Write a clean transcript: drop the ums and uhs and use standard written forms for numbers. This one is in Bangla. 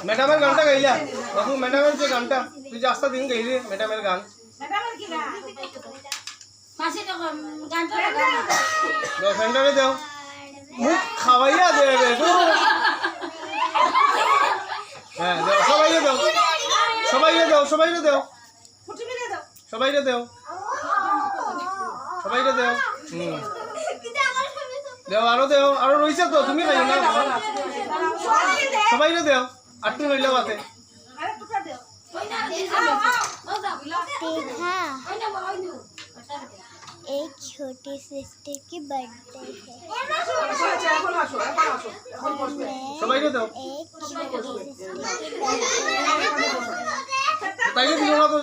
ম্যাডামের গানটা গাইলা বাবু, ম্যাডামের যে গানটা তুই যে আস্তা দিন গাইলি ম্যাডামের গান, সেন্টারে দাও, মুখ খাওয়াইয়া দেবে। হ্যাঁ দাও, সবাইকে দাও, সবাইকে দাও, সবাইকে দাও, সবাইকে দাও, সবাইকে দাও। দেও, আরো দেও, আরো রয়েছে তো, তুমি খাইও না, সবাইকে দেও, আর তুমি রইলে বাতে। एक छोटी सिस्टर की बर्थडे है। सबाई को दो। एक छोटी सिस्टर की बताइए दियो ना तो।